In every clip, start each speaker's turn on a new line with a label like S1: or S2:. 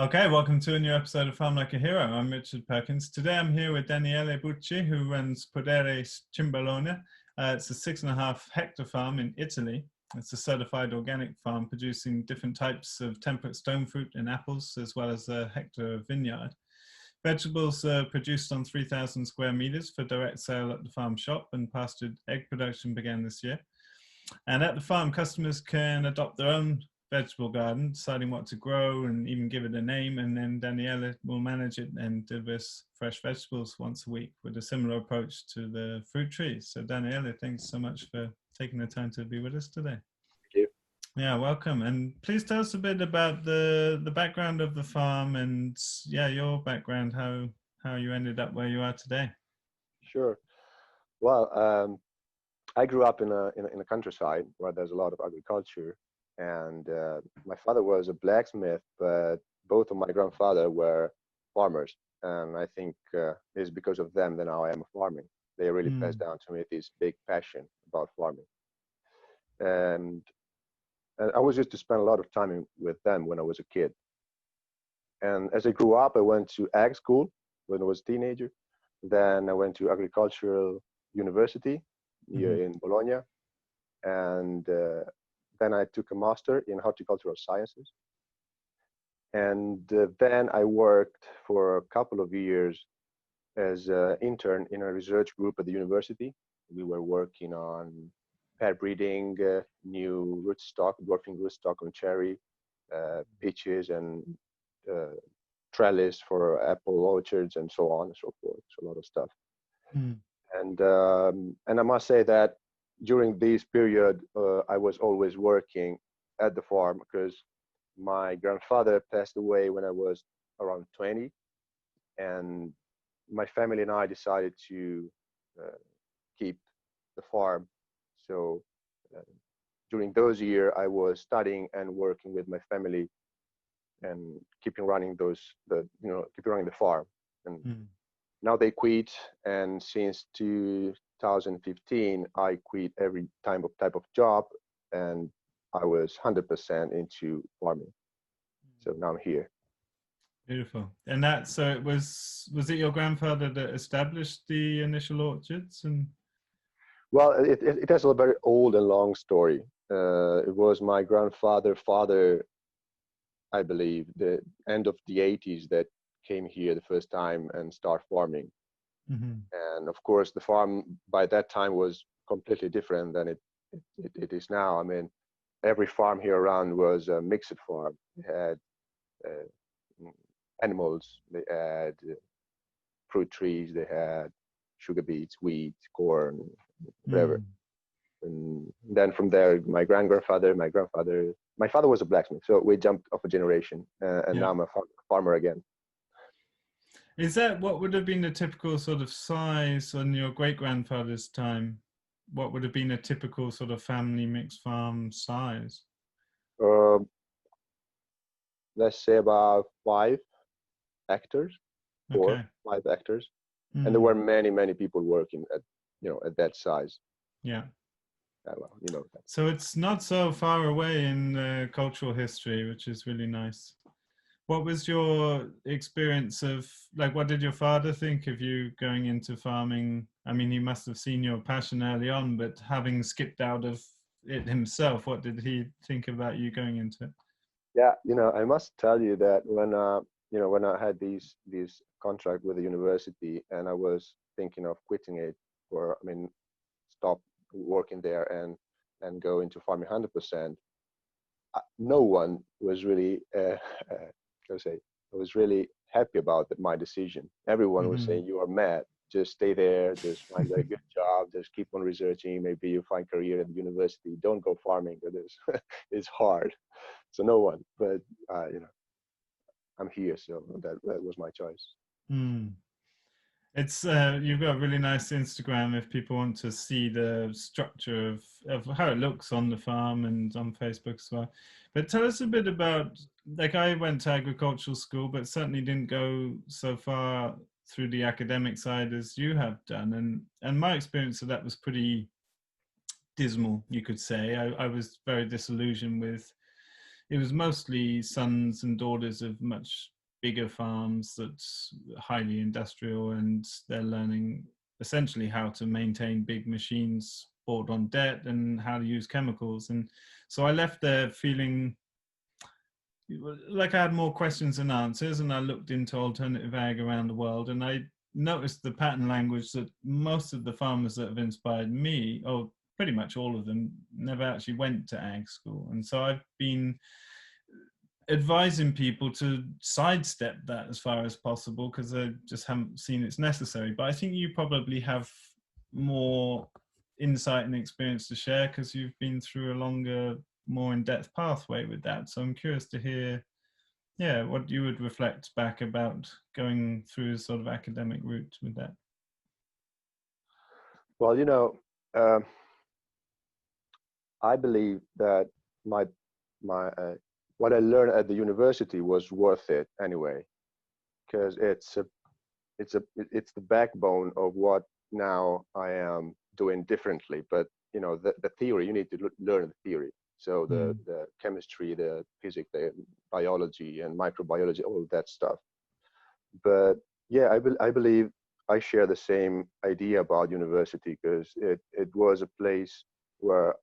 S1: Okay, welcome to a new episode of Farm Like a Hero. I'm Richard Perkins. Today I'm here with Daniele Bucci, who runs Podere Cimbalone. It's a 6.5 hectare farm in Italy. It's a certified organic farm producing different types of temperate stone fruit and apples, as well as a hectare of vineyard. Vegetables are produced on 3,000 square meters for direct sale at the farm shop, and pastured egg production began this year. And at the farm, customers can adopt their own vegetable garden, deciding what to grow and even give it a name, and then Daniele will manage it and delivers fresh vegetables once a week with a similar approach to the fruit trees. So Daniele, thanks so much for taking the time to be with us today.
S2: Thank you.
S1: Yeah, welcome. And please tell us a bit about the background of the farm and your background, how you ended up where you are today.
S2: Sure. Well, I grew up in a countryside where there's a lot of agriculture. And my father was a blacksmith, but both of my grandfather were farmers. And I think it's because of them that now I am farming. They really passed down to me this big passion about farming. And I was used to spend a lot of time with them when I was a kid. And as I grew up, I went to ag school when I was a teenager. Then I went to agricultural university here in Bologna. And then I took a master in horticultural sciences. And then I worked for a couple of years as an intern in a research group at the university. We were working on pair breeding, new rootstock, dwarfing rootstock on cherry, peaches, and trellis for apple orchards, and so on and so forth. So a lot of stuff. And I must say that during this period, I was always working at the farm because my grandfather passed away when I was around 20, and my family and I decided to keep the farm. So during those years, I was studying and working with my family and keeping running the farm. And now they quit, and since 2015, I quit every type of job, and I was 100% into farming. So now I'm here.
S1: Beautiful. And was it your grandfather that established the initial orchards? And
S2: well, it has a very old and long story. It was my grandfather's father, I believe, the end of the 80s that came here the first time and start farming. And of course, the farm by that time was completely different than it is now. I mean, every farm here around was a mixed farm. They had animals, they had fruit trees, they had sugar beets, wheat, corn, whatever. And then from there, my father was a blacksmith, so we jumped off a generation, and now I'm a farmer again.
S1: Is that what would have been the typical sort of size on your great-grandfather's time? What would have been a typical sort of family mixed farm size?
S2: Let's say about 5 hectares, 5 hectares. And there were many people working at that size.
S1: Yeah.
S2: Well, that.
S1: So it's not so far away in cultural history, which is really nice. What was your experience of, what did your father think of you going into farming? I mean, he must have seen your passion early on, but having skipped out of it himself, what did he think about you going into it?
S2: Yeah, I must tell you that when I had this contract with the university and I was thinking of quitting it stop working there and go into farming 100%, no one was really I was really happy about my decision. Everyone was saying, you are mad, just stay there, just find a good job, just keep on researching, maybe you find career at the university, don't go farming, it's hard. So no one, but I'm here, so that was my choice.
S1: It's you've got a really nice Instagram if people want to see the structure of how it looks on the farm, and on Facebook as well. But tell us a bit about, I went to agricultural school, but certainly didn't go so far through the academic side as you have done. And my experience of that was pretty dismal, you could say. I was very disillusioned with it was mostly sons and daughters of much bigger farms that's highly industrial, and they're learning essentially how to maintain big machines bought on debt and how to use chemicals. And so I left there feeling like I had more questions than answers, and I looked into alternative ag around the world, and I noticed the pattern language that most of the farmers that have inspired me, or pretty much all of them, never actually went to ag school. And so I've been advising people to sidestep that as far as possible because I just haven't seen it's necessary. But I think you probably have more insight and experience to share because you've been through a longer, more in-depth pathway with that. So I'm curious to hear, yeah, what you would reflect back about going through a sort of academic route with that.
S2: Well, you know, I believe that my what I learned at the university was worth it anyway, because it's the backbone of what now I am doing differently. But you know, the theory, you need to learn the theory. So the chemistry, the physics, the biology and microbiology, all of that stuff. But yeah, I believe I share the same idea about university, because it was a place where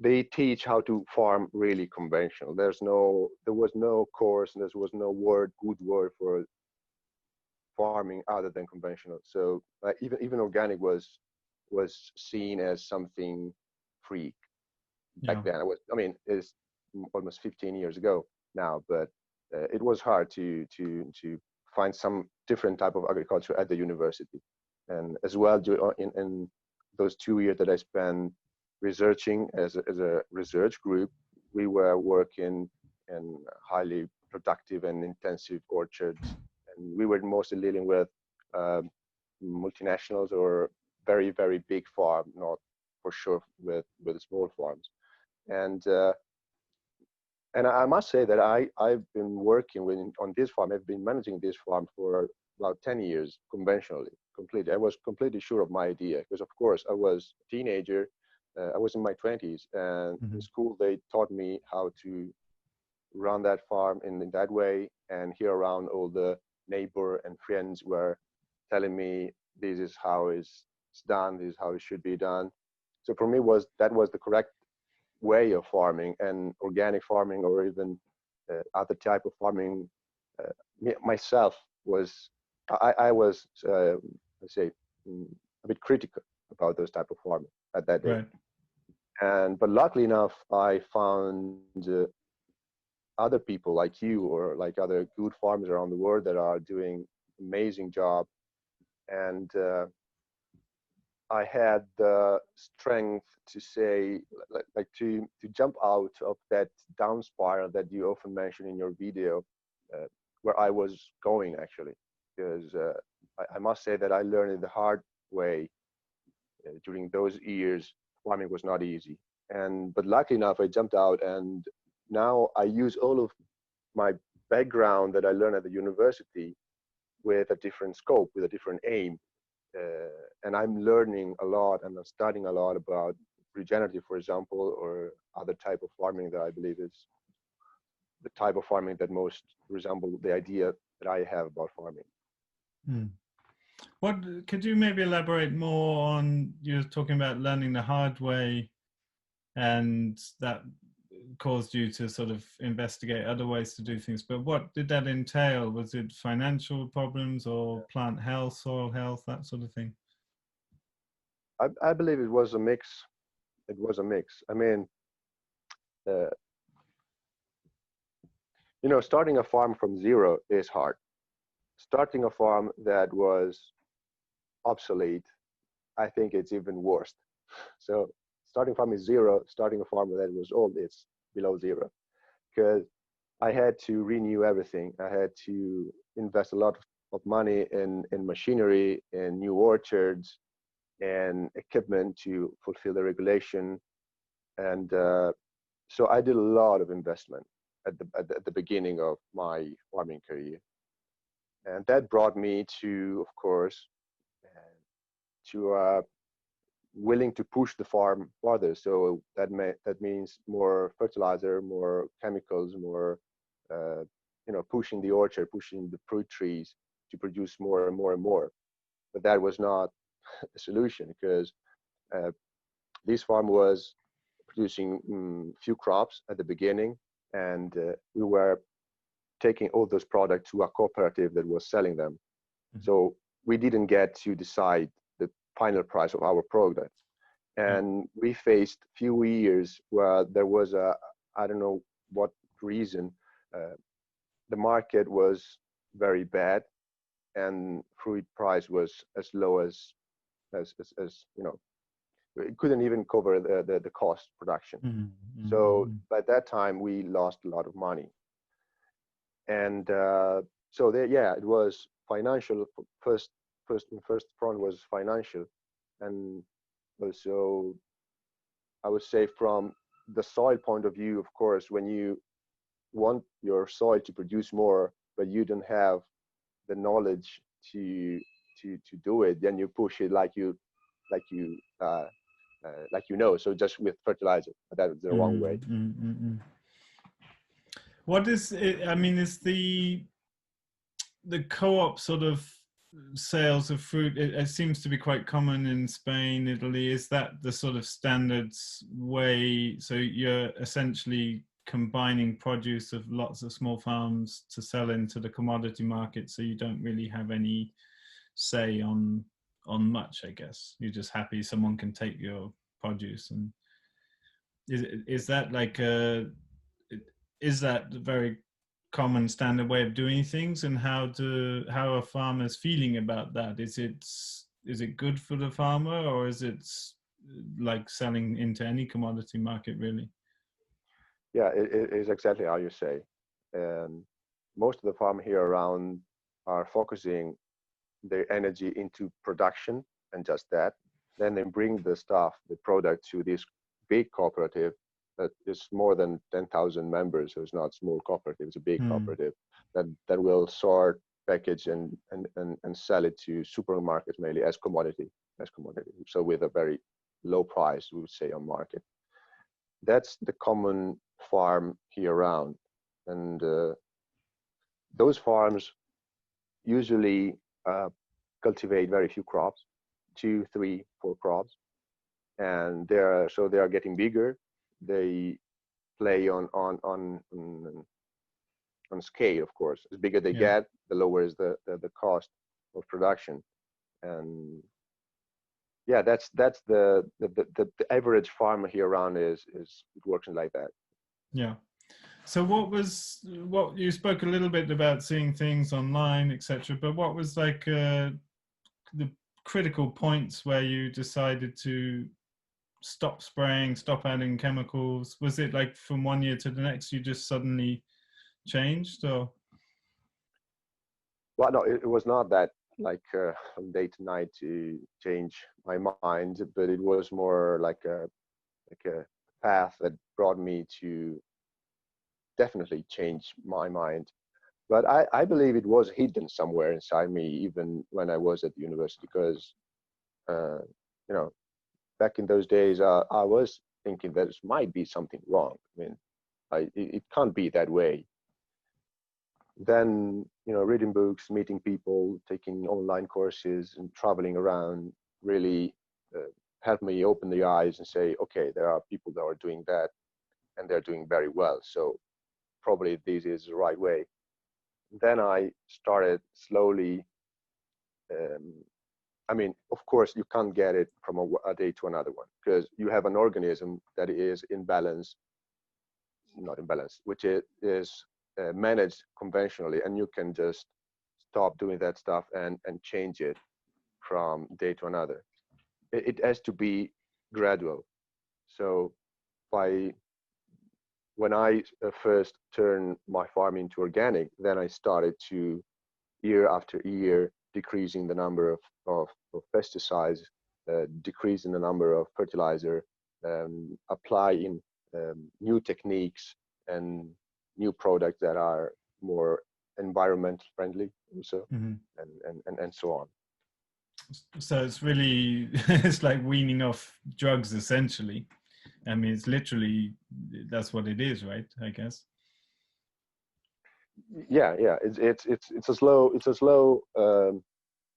S2: they teach how to farm really conventional. There was no course, and there was no good word for farming other than conventional. So even organic was seen as something freak back then. I mean, it's almost 15 years ago now, but it was hard to find some different type of agriculture at the university. And as well, in those 2 years that I spent researching as a research group, we were working in highly productive and intensive orchards, and we were mostly dealing with multinationals or very, very big farm, not for sure with small farms. And I must say that I've been working on this farm. I've been managing this farm for about 10 years conventionally, completely. I was completely sure of my idea, because of course I was a teenager. I was in my 20s, and in school they taught me how to run that farm in that way. And here around, all the neighbor and friends were telling me this is how it's done, this is how it should be done. So for me, that was the correct way of farming. And organic farming, or even other type of farming, myself I was let's say a bit critical about those type of farming at that day. Right. But luckily enough, I found other people like you, or like other good farmers around the world, that are doing amazing job. And I had the strength to say, like to jump out of that down spiral that you often mention in your video, where I was going actually, because I must say that I learned it the hard way. During those years, farming was not easy, but luckily enough, I jumped out, and now I use all of my background that I learned at the university with a different scope, with a different aim. And I'm learning a lot, and I'm studying a lot about regenerative, for example, or other type of farming that I believe is the type of farming that most resemble the idea that I have about farming.
S1: What could you maybe elaborate more on? You're talking about learning the hard way, and that caused you to sort of investigate other ways to do things. But what did that entail? Was it financial problems, or plant health, soil health, that sort of thing?
S2: I believe it was a mix. It was a mix. I mean, you know, starting a farm from zero is hard. Starting a farm that was obsolete, I think it's even worse. So starting from zero, starting a farm that was old, it's below zero, because I had to renew everything. I had to invest a lot of money in machinery, in new orchards, and equipment to fulfill the regulation. And so I did a lot of investment at the beginning of my farming career. And that brought me to, of course, to willing to push the farm further. So that means more fertilizer, more chemicals, more pushing the orchard, pushing the fruit trees to produce more and more and more. But that was not a solution, because this farm was producing few crops at the beginning, and we were taking all those products to a cooperative that was selling them. Mm-hmm. So we didn't get to decide the final price of our product. And we faced few years where there was I don't know what reason, the market was very bad, and fruit price was as low as it couldn't even cover the cost production. Mm-hmm. So by that time we lost a lot of money. And so it was financial. First front was financial, and also I would say from the soil point of view, of course, when you want your soil to produce more, but you don't have the knowledge to do it, then you push it like you so just with fertilizer. That was the wrong way.
S1: What is it? I mean, is the co-op sort of sales of fruit, it seems to be quite common in Spain, Italy. Is that the sort of standards way? So you're essentially combining produce of lots of small farms to sell into the commodity market, so you don't really have any say on much, I guess. You're just happy someone can take your produce. And is that like is that the very common standard way of doing things? And how are farmers feeling about that? Is it good for the farmer, or is it like selling into any commodity market, really?
S2: Yeah, it is exactly how you say. Most of the farm here around are focusing their energy into production and just that. Then they bring the product to this big cooperative that is more than 10,000 members. So it's not small cooperative, it's a big cooperative that will sort, package and sell it to supermarkets mainly as commodity. So with a very low price, we would say, on market. That's the common farm here around. And those farms usually cultivate very few crops, 2, 3, 4 crops. And they are getting bigger. They play on scale, of course. As bigger they get, the lower is the cost of production. And that's the average farmer here around is it works like that.
S1: Yeah. So what you spoke a little bit about seeing things online, etc. But what was like the critical points where you decided to stop spraying, stop adding chemicals? Was it like from one year to the next you just suddenly changed, or?
S2: Well, no, it was not that like from day to night to change my mind, but it was more like a path that brought me to definitely change my mind. But I believe it was hidden somewhere inside me, even when I was at the university, because back in those days, I was thinking that there might be something wrong. I mean, it can't be that way. Then, reading books, meeting people, taking online courses, and traveling around really helped me open the eyes and say, okay, there are people that are doing that, and they're doing very well. So probably this is the right way. Then I started slowly. I mean, of course, you can't get it from a day to another one, because you have an organism that is not in balance, which is managed conventionally, and you can just stop doing that stuff and change it from day to another. It has to be gradual. So when I first turned my farm into organic, then I started to, year after year, decreasing the number of pesticides, decreasing the number of fertilizer, applying new techniques and new products that are more environment friendly also, and so on.
S1: So it's really, it's like weaning off drugs essentially. I mean, it's literally, that's what it is, right? I guess.
S2: Yeah, yeah. It's a slow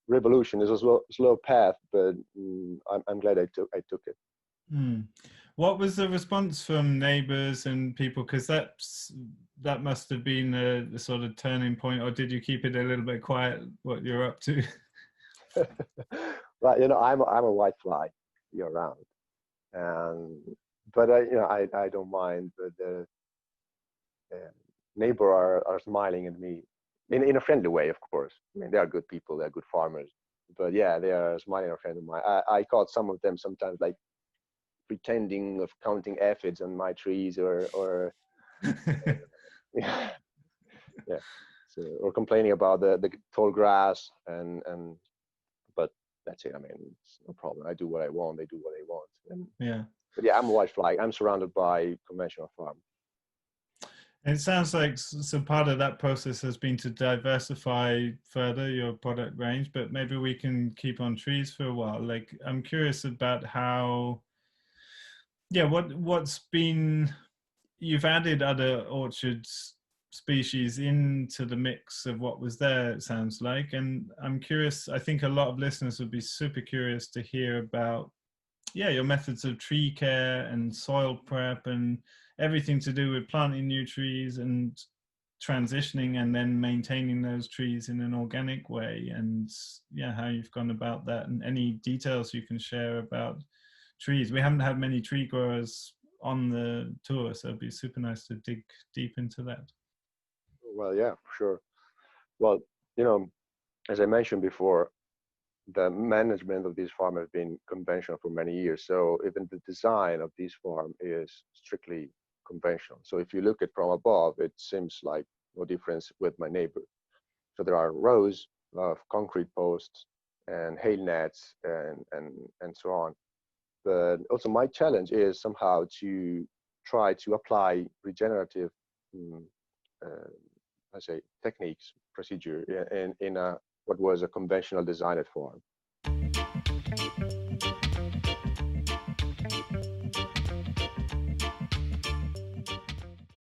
S2: revolution. It's a slow path, but I'm glad I took it.
S1: Hmm. What was the response from neighbors and people? Because that must have been a sort of turning point, or did you keep it a little bit quiet what you're up to?
S2: Well, I'm a white fly year round, and but I don't mind. But the neighbor are smiling at me in a friendly way, of course. I mean, they are good people, they're good farmers, but yeah, they are smiling at a friend of mine. I caught some of them sometimes like pretending of counting aphids on my trees, or yeah, yeah. So, or complaining about the tall grass, and but that's it. I mean, it's no problem. I do what I want. They do what they want.
S1: Yeah.
S2: But yeah, I'm a white flag. I'm surrounded by conventional farm.
S1: It sounds like so part of that process has been to diversify further your product range, but maybe we can keep on trees for a while. Like, I'm curious about how, yeah, what's been, you've added other orchards species into the mix of what was there, it sounds like. And I'm curious, I think a lot of listeners would be super curious to hear about, yeah, your methods of tree care and soil prep and everything to do with planting new trees and transitioning and then maintaining those trees in an organic way, and yeah, how you've gone about that, and any details you can share about trees. We haven't had many tree growers on the tour, so it'd be super nice to dig deep into that.
S2: Well, yeah, sure. Well, you know, as I mentioned before, the management of this farm has been conventional for many years. So even the design of this farm is strictly conventional. So if you look at from above, it seems like no difference with my neighbor. So there are rows of concrete posts and hail nets and so on. But also my challenge is somehow to try to apply regenerative, um, uh, I say, techniques, procedure in a what was a conventional designed farm.